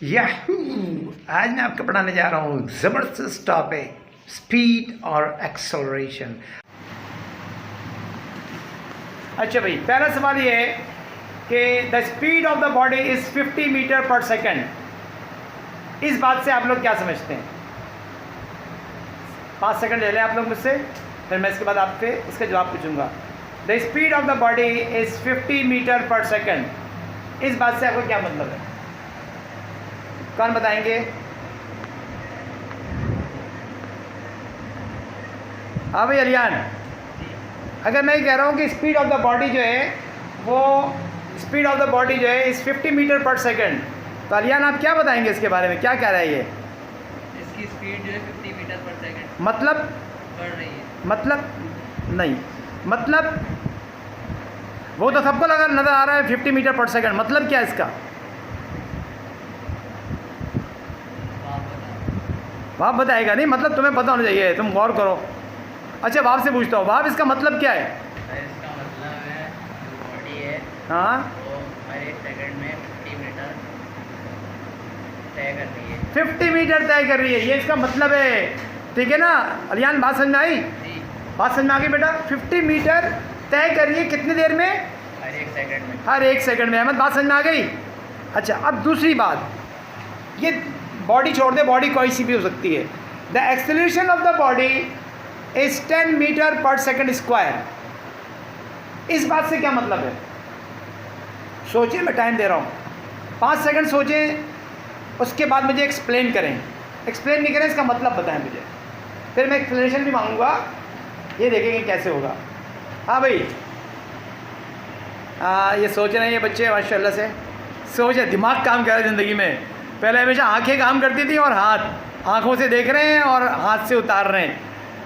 Yahoo! आज मैं आपको पढ़ाने जा रहा हूँ ज़बरदस्त टॉपिक, स्पीड और एक्सेलरेशन। अच्छा भाई, पहला सवाल ये है कि the speed of the body is 50 meter per second. इस बात से आप लोग क्या समझते हैं? 5 सेकंड ले लें आप लोग मुझसे, फिर मैं इसके बाद आपसे इसका जवाब पूछूंगा। The speed of the body is 50 meter per second. इस बात से आपको क्या मतलब है? कौन बताएंगे? हाँ भाई अलियान, अगर मैं ये कह रहा हूँ कि स्पीड ऑफ द बॉडी जो है वो स्पीड ऑफ द बॉडी जो है इस 50 मीटर पर सेकंड, तो अलियान आप क्या बताएंगे इसके बारे में? क्या कह रहा है ये? इसकी स्पीड जो है 50 मीटर पर सेकंड मतलब बढ़ रही है। मतलब नहीं, मतलब वो तो सबको लगा नज़र आ रहा है 50 मीटर पर सेकंड। मतलब क्या इसका? बाप बताएगा नहीं, मतलब तुम्हें पता होना चाहिए, तुम गौर करो। अच्छा बाप से पूछता हूँ, बाप इसका मतलब क्या है? इसका मतलब है जो बॉडी है हाँ, वो हर एक सेकंड में 50 मीटर तय कर रही है। 50 मीटर तय कर रही है, ये इसका मतलब है। ठीक है ना अलियान, बात समझ में आई? जी, बात समझ में आ गई बेटा? 50 मीटर तय कर रही है कितनी देर में? हर एक सेकंड में। हर एक सेकंड में। अहमद, बात समझ में आ गई? अच्छा, अब दूसरी बात, ये बॉडी छोड़ दे, बॉडी कोई सी भी हो सकती है। The acceleration of the body is 10 meter per second square. इस बात से क्या मतलब है? सोचिए, मैं टाइम दे रहा हूँ, 5 सेकंड सोचें, उसके बाद मुझे एक्सप्लेन करें। एक्सप्लेन नहीं करें, इसका मतलब बताएं मुझे, फिर मैं एक्सप्लेनेशन भी मांगूंगा, ये देखेंगे कैसे होगा। हाँ भाई, ये सोच रहे हैं ये बच्चे माशाल्लाह से, सोचे, दिमाग काम कर रहा है ज़िंदगी में। पहले हमेशा आंखें काम करती थी और हाथ, आंखों से देख रहे हैं और हाथ से उतार रहे हैं।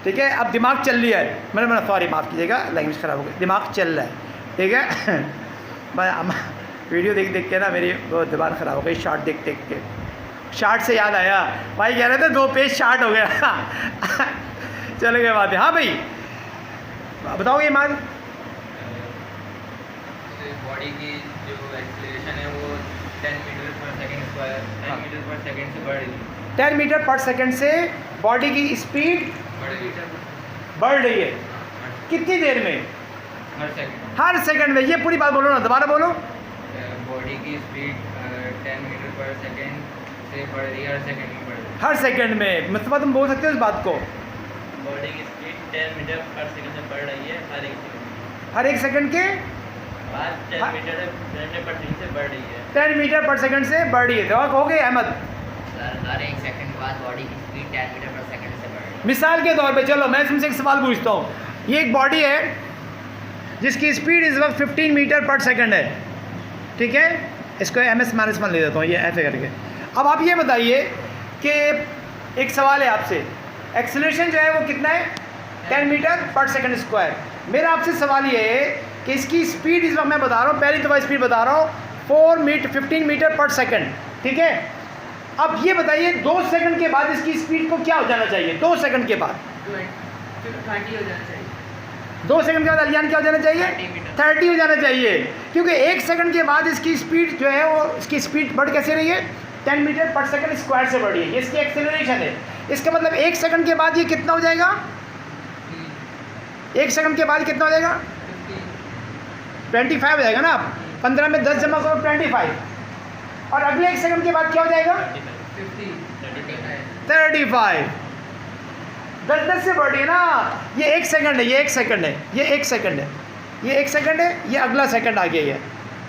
ठीक है, अब दिमाग चल रहा है। मैंने सॉरी, माफ़ कीजिएगा, लैंग्वेज ख़राब हो गई, दिमाग चल रहा है। ठीक है मैं वीडियो देख देख के ना मेरी वो दिमाग ख़राब हो गई, शार्ट देख देख के। शार्ट से याद आया, भाई कह रहे थे 2 पेज शार्ट हो गया चले गए बात है। हाँ भाई बताओ ये मान, बॉडी की जो एक्सेलरेशन है वो 10 meter per second square 10 meter per second से बढ़ रही है। 10 मीटर पर सेकंड से बॉडी की स्पीड बढ़ रही है। कितनी देर में? हर सेकंड। हर सेकंड में। ये पूरी बात बोलो ना, दोबारा बोलो। बॉडी की स्पीड 10 मीटर पर सेकंड से बढ़ रही है, हर सेकंड में बढ़ रही है। हर सेकंड में, मतलब तुम बोल सकते हो इस बात को? बॉडी की स्पीड 10 मीटर पर सेकंड से बढ़ रही है हर एक सेकंड। हर एक सेकंड के बाद 10 मीटर पर सेकंड से बढ़ रही है। 10 मीटर पर सेकंड से बढ़ रही है। तो हो गए अहमद? सर, हर एक सेकंड के बाद बॉडी की स्पीड 10 मीटर पर सेकंड से बढ़ रही है। मिसाल के तौर पे चलो मैं तुमसे एक सवाल पूछता हूँ। ये एक बॉडी है जिसकी स्पीड इस वक्त 15 मीटर पर सेकंड है। ठीक है, इसको MS-1 ले देता हूँ, ये ऐसे करके। अब आप ये बताइए कि एक सवाल है आपसे, एक्सेलरेशन जो है वो कितना है? 10 मीटर पर सेकंड स्क्वायर। मेरा आपसे सवाल ये है कि इसकी स्पीड इस वक्त मैं बता रहा हूँ, पहली दफ़ा स्पीड बता रहा हूँ, 15 मीटर पर सेकंड। ठीक है, अब ये बताइए 2 सेकंड के बाद इसकी स्पीड को क्या हो जाना चाहिए? 2 सेकंड के बाद 20 हो जाना चाहिए। 2 सेकंड के बाद अलियान क्या हो जाना चाहिए? 30 मीटर। 30 हो जाना चाहिए, क्योंकि 1 सेकंड के बाद इसकी स्पीड जो है वो, इसकी स्पीड बढ़ कैसे रही है? 10 मीटर पर सेकंड स्क्वायर से बढ़ी है। ये इसकी एक्सेलरेशन है। इसका मतलब 1 सेकंड के बाद ये कितना हो जाएगा? 1 सेकंड के बाद कितना हो जाएगा? 25 हो जाएगा ना। आप 15 में 10 जमा करो, 25। और अगले 1 सेकंड के बाद क्या हो जाएगा? 35। 10 से बढ़ी है ना। ये 1 सेकंड है, ये 1 सेकंड है, ये 1 सेकंड है, ये 1 सेकंड है, ये अगला सेकंड आ गया है।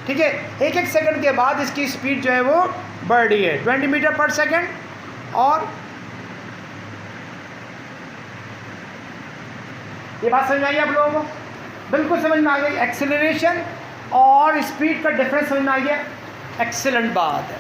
ठीक है, 1-1 सेकंड के बाद इसकी स्पीड जो है वो बढ़ रही है 20 मीटर पर सेकंड। और ये बात समझ में आई आप लोगों को? बिल्कुल समझ में आ गई। एक्सेलरेशन और स्पीड का डिफरेंस समझ में आ गया। एक्सीलेंट बात है।